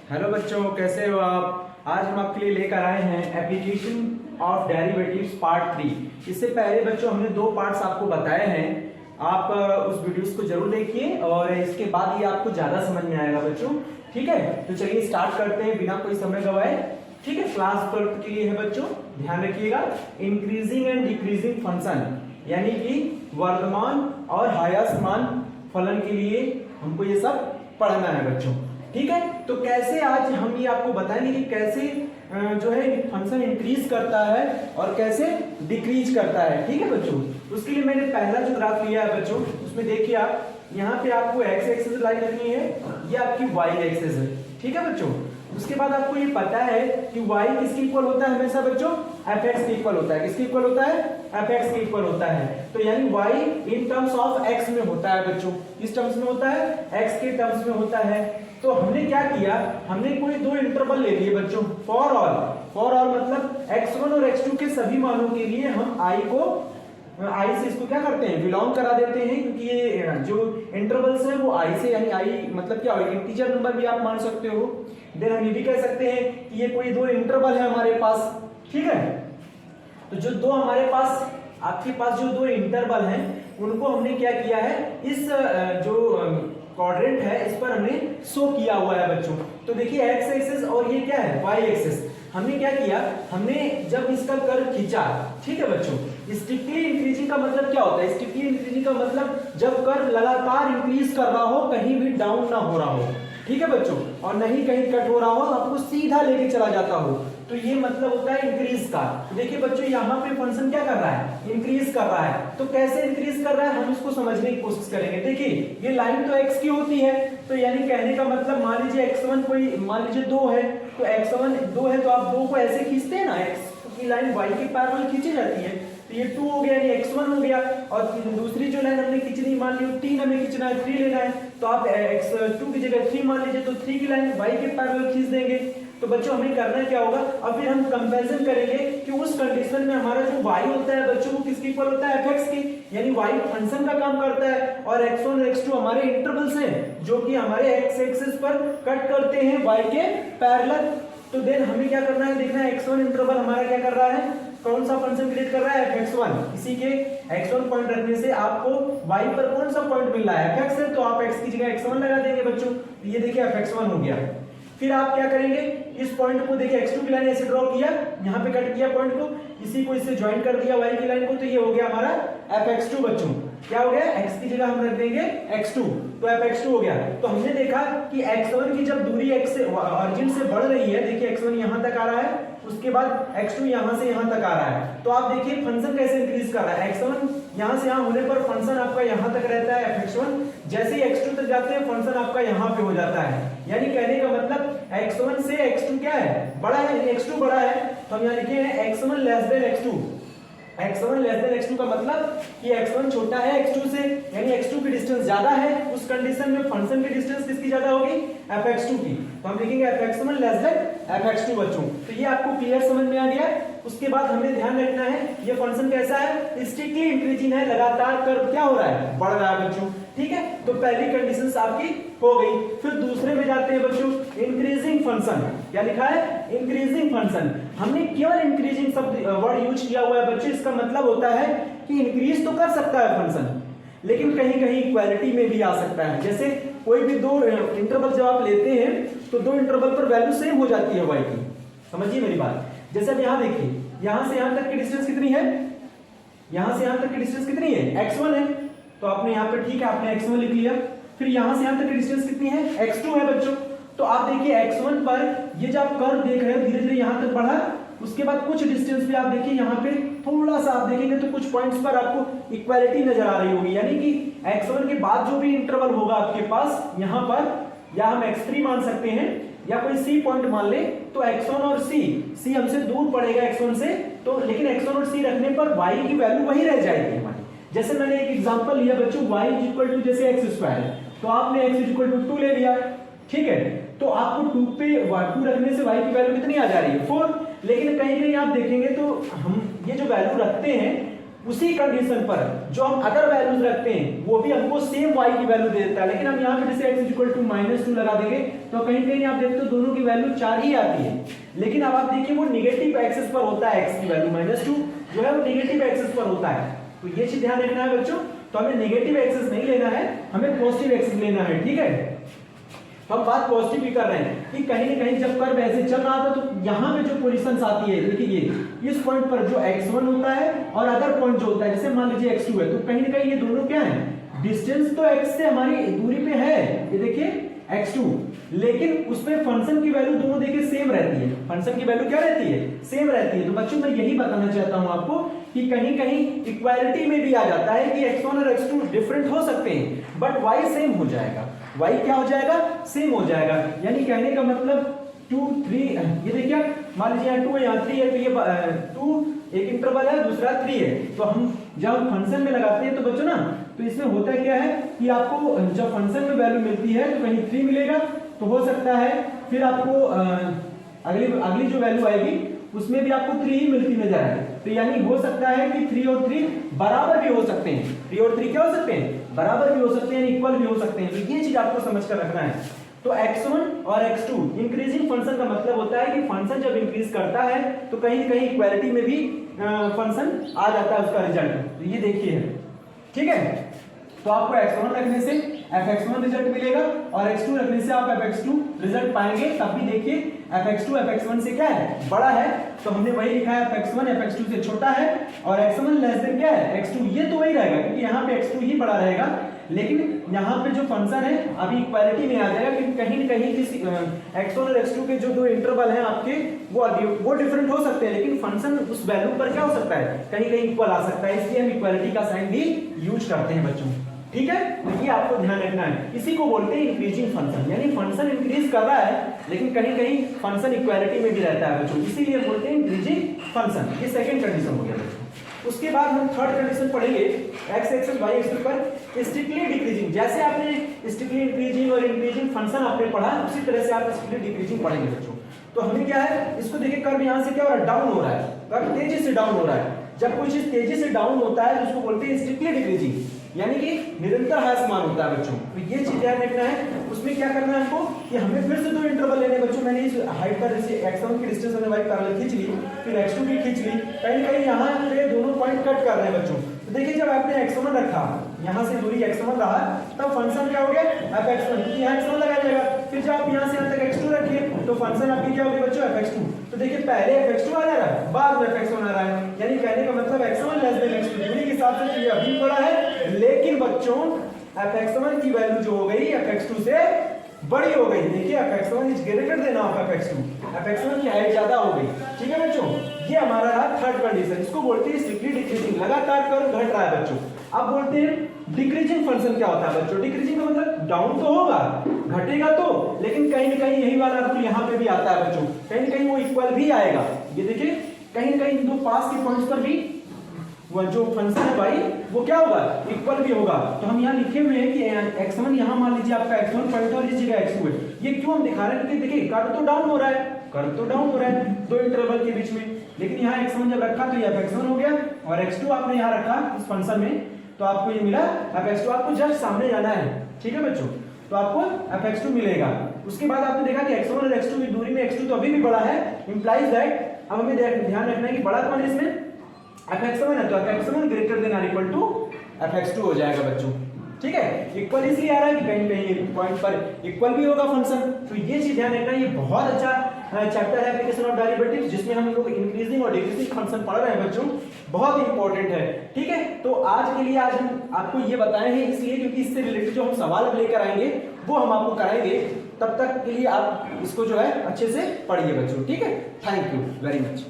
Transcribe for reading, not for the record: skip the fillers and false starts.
Hello बच्चों, कैसे हो आप। आज हम आपके लिए लेकर आए हैं एप्लीकेशन ऑफ डेरिवेटिव्स पार्ट 3। इससे पहले बच्चों हमने 2 पार्ट्स आपको बताए हैं। आप उस वीडियोस को जरूर देखिए और इसके बाद ये आपको ज्यादा समझ में आएगा बच्चों। ठीक है, तो चलिए स्टार्ट करते हैं बिना कोई समय गवाए। ठीक है, क्लास 12 के लिए है बच्चों, ध्यान रखिएगा। इंक्रीजिंग एंड डिक्रीजिंग फंक्शन, यानी कि वर्तमान और हायस्मान फलन के लिए हमको ये सब पढ़ना है बच्चों। ठीक है, तो कैसे आज हम ये आपको बताएंगे कि कैसे जो है फंक्शन इंक्रीज करता है और कैसे डिक्रीज करता है। ठीक है बच्चों, उसके लिए मैंने पहला जो ग्राफ लिया है बच्चों, उसमें देखिए आप यहाँ पे आपको एक्स एक्सिस लाइन रखनी है, ये आपकी वाई एक्सिस है। ठीक है बच्चों, उसके बाद आपको ये पता है कि y किसके इक्वल होता है हमेशा बच्चों, fx के इक्वल होता है। किसके इक्वल होता है, fx के इक्वल होता है। तो यानी y in terms of x में होता है बच्चों। किस टर्म्स में होता है, x के टर्म्स में होता है। तो हमने क्या किया, हमने कोई 2 इंटरवल ले लिए बच्चों, फॉर ऑल मतलब x1 और x2 के सभी मानों के लिए हम i से इसको क्या करते हैं, बिलोंग करा देते हैं, क्योंकि ये जो इंटरवल्स है वो i से, यानी i मतलब क्या होगा, इंटीजर नंबर भी आप मान सकते हो। देन हम ये भी कह सकते हैं कि ये कोई 2 इंटरवल है हमारे पास। ठीक है, तो जो 2 हमारे पास, आपके पास जो 2 इंटरवल हैं उनको हमने क्या किया है, इस जो क्वाड्रेंट है इस पर हमने शो किया हुआ है बच्चों। तो देखिए एक्स एक्सिस और ये क्या है, वाई एक्सिस। हमने क्या किया, हमने जब इसका कर्व खींचा, ठीक है बच्चों, स्ट्रिक्टली इंक्रीजिंग का मतलब क्या होता है, स्ट्रिक्टली इंक्रीजिंग का मतलब जब कर्व लगातार इंक्रीज कर रहा हो, कहीं भी डाउन ना हो रहा हो। ठीक है बच्चों, और नहीं कहीं कट हो रहा हो, आपको सीधा लेके चला जाता हो, तो ये मतलब होता है इंक्रीज का। देखिए बच्चों यहाँ पे फंक्शन क्या कर रहा है, इंक्रीज कर रहा है। तो कैसे इंक्रीज कर रहा है हम इसको समझने की कोशिश करेंगे। देखिए ये लाइन तो x की होती है, तो यानी कहने का मतलब मान लीजिए x1 कोई, मान लीजिए 2 है, तो x1 2 है, तो आप 2 को ऐसे खींचते हैं ना, x की लाइन y के पैरेलल खींची जाती है, तो ये 2 हो गया, यानी x1 हो गया। और दूसरी जो लाइन हमने खींचनी, मान लीजिए 3 हमें खींचना है, 3 लेना है, तो आप x2 की जगह 3 मान लीजिए, तो 3 की लाइन y के पैरेलल खींच देंगे। तो बच्चों हमें करना क्या होगा, अब फिर हम कंपैरिजन करेंगे कि उस कंडीशन में हमारा जो y होता है बच्चों वो किसके इक्वल होता है, fx की, यानी y फंक्शन का काम करता है, और x1 और x2 हमारे इंटरवल्स हैं जो कि हमारे x एक्सिस पर कट करते हैं y के पैरेलल। तो देन हमें क्या करना है, देखना है x1 इंटरवल हमारा क्या कर रहा है, कौन सा फंक्शन क्रिएट कर रहा है, fx1। इसी के x1 पॉइंट रखने से आपको y पर कौन सा पॉइंट मिल रहा है, fx है, तो आप x की जगह x1 लगा देंगे बच्चों। ये देखिए fx1 हो गया। फिर आप क्या करेंगे, इस पॉइंट को देखिए x2 की लाइन ऐसे ड्रॉ किया, यहाँ पे कट किया पॉइंट को, इसी को इससे ज्वाइन कर दिया y की लाइन को, तो ये हो गया हमारा fx2 बच्चों। क्या हो गया, x की जगह हम रख देंगे x2, तो fx2 हो गया। तो हमने देखा कि x1 की जब दूरी x से ऑरिजिन से बढ़ रही है, देखिए x1 यहाँ तक आ रहा है, उसके बाद x2 यहाँ से यहाँ तक आ रहा है, तो आप देखिए फंक्शन कैसे इंक्रीज कर रहा है। x1 यहाँ से यहाँ होने पर फंक्शन आपका यहाँ तक रहता है fx1, जैसे ही x2 तक जाते हैं फंक्शन आपका यहाँ पे हो जाता है। यानी कहने का मतलब x1 से x2 क्या है, बड़ा है, x2 बड़ा है, तो हम यहाँ लिखे हैं x1 less than x2। x1 less than x2 का मतलब कि x1 छोटा है x2 से, यानी x2 की डिस्टेंस ज्यादा है। उस कंडीशन में फंक्शन की डिस्टेंस किसकी ज्यादा होगी, fx2 की, तो हम लिखेंगे fx1 लेस देन fx2 बच्चों। तो ये आपको क्लियर समझ में आ गया। उसके बाद हमें ध्यान रखना है ये फंक्शन कैसा है, स्ट्रिक्टली इंक्रीजिंग है, लगातार कर्व क्या हो रहा है, बढ़ रहा है बच्चों। ठीक है, तो पहली कंडीशन आपकी हो गई। फिर दूसरे में जाते हैं बच्चों, इंक्रीजिंग फंक्शन। क्या लिखा है, इंक्रीजिंग फंक्शन। हमने केवल इंक्रीजिंग शब्द वर्ड यूज किया हुआ है बच्चों, इसका मतलब होता है कि इंक्रीज तो कर सकता है फंक्शन, लेकिन कहीं कहीं इक्वालिटी में भी आ सकता है। जैसे कोई भी 2 इंटरवल जब आप लेते हैं तो 2 इंटरवल पर वैल्यू सेम हो जाती है y की, समझिए मेरी बात। जैसे अब यहाँ देखिए, यहाँ से यहाँ तक की डिस्टेंस कितनी है, यहाँ से यहाँ तक की डिस्टेंस कितनी है, x1 है, तो आपने यहाँ पे ठीक है आपने x1 लिख लिया। फिर यहाँ से यहाँ तक की डिस्टेंस कितनी है, x2 है बच्चों। तो आप देखिए x1 पर ये जो आप कर्व देख रहे हो धीरे धीरे यहाँ तक बढ़ा, उसके बाद कुछ डिस्टेंस पे आप देखिए यहाँ पे थोड़ा सा आप देखेंगे तो कुछ पॉइंट्स पर आपको इक्वालिटी नजर आ रही होगी, यानी कि x1 के बाद जो भी इंटरवल होगा आपके पास यहाँ पर, या हम x3 मान सकते हैं या कोई c पॉइंट मान ले, तो x1 और c हमसे दूर पड़ेगा x1 से, तो लेकिन x1 और c रखने पर y की वैल्यू वही रह जाएगी हमारी। जैसे मैंने एक एग्जांपल लिया बच्चों, y इक्वल टू जैसे x स्क्वायर है, तो आपने x इक्वल टू 2 ले लिया, ठीक है, तो आपको 2 पे 2 रखने से y की वैल्यू कितनी आ जा रही है, 4। लेकिन कहीं कहीं आप देखेंगे तो हम ये जो वैल्यू रखते हैं उसी कंडीशन पर जो हम अदर वैल्यूज रखते हैं वो भी हमको सेम y की वैल्यू दे देता है। लेकिन हम यहाँ पे जैसे x इक्वल टू -2 लगा देंगे तो कहीं कहीं आप देखते हो दोनों की वैल्यू 4 ही आती है। लेकिन अब आप देखिए वो निगेटिव एक्सिस पर होता है, x की वैल्यू -2 जो है वो निगेटिव एक्सिस पर होता है। तो ये चीज ध्यान रखना है बच्चों। तो हमें निगेटिव एक्सिस नहीं लेना है, हमें पॉजिटिव एक्सिस लेना है, ठीक है। हम बात पॉजिटिव भी कर रहे हैं कि कहीं ना कहीं जब कर्व ऐसे चल रहा था तो यहाँ पे जो पोजीशंस आती है, देखिए ये इस पॉइंट पर जो x1 होता है और अदर पॉइंट जो होता है जैसे मान लीजिए x2 है, तो कहीं ना कहीं ये दोनों क्या है, डिस्टेंस तो x से हमारी दूरी पे है, ये देखिए x2, लेकिन उसमें फंक्शन की वैल्यू दोनों देखिए सेम रहती है। फंक्शन की वैल्यू क्या रहती है, सेम रहती है। तो बच्चों मैं यही बताना चाहता हूं आपको कि कहीं कहीं इक्वालिटी में भी आ जाता है कि x1 और x2 डिफरेंट हो सकते हैं बट y सेम हो जाएगा, y क्या हो जाएगा, सेम हो जाएगा। यानी कहने का मतलब 2 3, ये देखिए मान लीजिए यहाँ 2 है यहाँ 3 है, तो ये 2 एक इंटरवल है दूसरा 3 है। तो हम जब फंक्शन में लगाते हैं तो बच्चों ना, तो इसमें होता क्या है कि आपको जब फंक्शन में वैल्यू मिलती है तो कहीं 3 मिलेगा, तो हो सकता है फिर आपको अगली जो वैल्यू आएगी उसमें भी आपको 3 ही मिलती नजर आए। तो यानी हो सकता है कि 3 और 3 बराबर भी हो सकते हैं, 3 और 3 क्या हो सकते हैं, बराबर भी हो सकते हैं, इक्वल भी हो सकते हैं। तो ये चीज आपको समझ कर रखना है। तो x1 और x2 इंक्रीजिंग फंक्शन का मतलब होता है कि फंक्शन जब इंक्रीज करता है तो कहीं न कहीं इक्वालिटी में भी फंक्शन आ जाता है उसका रिजल्ट। तो ये देखिए, ठीक है। तो आपको x1 रखने से fx1 रिजल्ट मिलेगा और x2 रखने से आप fx2 रिजल्ट पाएंगे। तब भी देखिए fx2 fx1 से क्या है, बड़ा है, तो हमने वही लिखा है fx1 fx2 से छोटा है और x1 लेस देन क्या है, x2। ये तो वही रहेगा क्योंकि यहाँ पे x2 ही बड़ा रहेगा, लेकिन यहाँ पे जो फंक्शन है अभी इक्वालिटी में आ जाएगा कि कहीं न कहीं किसी x1 और x2 के जो दो इंटरवल हैं आपके वो डिफरेंट हो सकते हैं, लेकिन फंक्शन उस वैल्यू पर क्या हो सकता है, कहीं कहीं इक्वल आ सकता है। इसलिए हम इक्वालिटी का साइन भी यूज करते हैं बच्चों, ठीक है। तो ये आपको ध्यान रखना है। इसी को बोलते हैं इंक्रीजिंग फंक्शन, यानी फंक्शन इंक्रीज कर रहा है लेकिन कहीं कहीं फंक्शन इक्वालिटी में भी रहता है बच्चों, इसीलिए बोलते हैं इंक्रीजिंग फंक्शन। ये सेकंड कंडीशन हो गया बच्चों। उसके बाद हम थर्ड कंडीशन पढ़ेंगे x एक्सिस y एक्सिस पर स्ट्रिक्टली डिक्रीजिंग। जैसे आपने स्ट्रिक्टली इंक्रीजिंग और इंक्रीजिंग फंक्शन आपने पढ़ा, उसी तरह से आप स्ट्रिक्टली डिक्रीजिंग पढ़ेंगे बच्चों। तो हमें क्या है, इसको देखिए कर्व यहाँ से क्या हो रहा है, डाउन हो रहा है, कर्व तेजी से डाउन हो रहा है। जब कोई चीज तेजी से डाउन होता है तो उसको बोलते हैं स्ट्रिक्टली डिक्रीजिंग, यानी कि निरंतर ह्रासमान होता है बच्चों। तो ये चीज ध्यान रखना है। उसमें क्या करना है हमको कि हमें फिर से दो इंटरवल लेने बच्चों। मैंने इस हाइट पर जैसे x1 की डिस्टेंस हमने y पैरेलल खींच ली, फिर x2 की खींच ली, कहीं कहीं यहाँ पे दोनों पॉइंट कट कर रहे हैं बच्चों। तो देखिए जब आपने x1 रखा, यहाँ से दूरी x1 रहा, तब फंक्शन क्या हो गया fx1, क्योंकि यहाँ x1 लगाया जाएगा। फिर जब आप यहाँ से यहाँ तक x2 रखिए तो फंक्शन आपकी क्या होगी बच्चों, fx2। तो देखिए पहले fx2 आ जा रहा है, बाद में fx1 आ रहा है, यानी कहने का मतलब x1 लेस देन x2। दूरी के हिसाब से ये अभी बड़ा है, लेकिन बच्चों fx1 की वैल्यू जो हो गई fx2 से बड़ी हो गई। देखिए fx1 is greater than of fx2, fx1 की हाइट ज्यादा हो गई, ठीक है बच्चों। ये हमारा रहा थर्ड कंडीशन, इसको बोलते हैं स्ट्रिक्टली डिक्रीजिंग। लगातार कर्व घट रहा है बच्चों। अब बोलते हैं डिक्रीजिंग फंक्शन क्या होता है बच्चों। डिक्रीजिंग का मतलब डाउन तो होगा, घटेगा तो, लेकिन कहीं न कहीं यही वाला रूल यहाँ पे भी आता है बच्चों, कहीं न कहीं वो इक्वल भी आएगा। ये देखिए कहीं न कहीं दो पास के पॉइंट्स पर भी वो जो फंक्शन है भाई वो क्या होगा, इक्वल भी होगा। तो हम यहाँ लिखे हुए हैं कि x1 यहाँ मान लीजिए आपका x1 पॉइंट और इस जगह x2 है। ये क्यों हम दिखा रहे हैं क्योंकि देखिए कर्व तो डाउन हो रहा है, कर्व तो डाउन हो रहा है दो इंटरवल के बीच में, लेकिन यहाँ x1 जब रखा तो ये fx1 हो गया और x2 आपने यहाँ रखा इस फंक्शन में, तो आपको ये मिला fx2। आपको जस्ट सामने जाना है, ठीक है बच्चों, तो आपको fx2 मिलेगा। उसके बाद आपने देखा कि x1 और x2 की दूरी में x2 तो अभी भी बड़ा है, इंप्लाइज दैट अब हमें ध्यान रखना है कि बड़ा कौन है इसमें, fx1 है, तो fx1 ग्रेटर देन और इक्वल टू fx2 हो जाएगा बच्चों, ठीक है। इक्वल इसलिए आ रहा है कि कहीं कहीं पॉइंट पर इक्वल भी होगा फंक्शन। तो ये चीज ध्यान रखना, ये बहुत अच्छा चैप्टर है एप्लीकेशन ऑफ डेरिवेटिव्स, जिसमें हम लोग इंक्रीजिंग और डिक्रीजिंग फंक्शन पढ़ रहे हैं बच्चों, बहुत इंपॉर्टेंट है, ठीक है। तो आज के लिए आज हम आपको ये बताए हैं इसलिए क्योंकि इससे रिलेटेड जो हम सवाल लेकर आएंगे वो हम आपको कराएंगे। तब तक के लिए आप इसको जो है अच्छे से पढ़िए बच्चों, ठीक है। Thank you very much.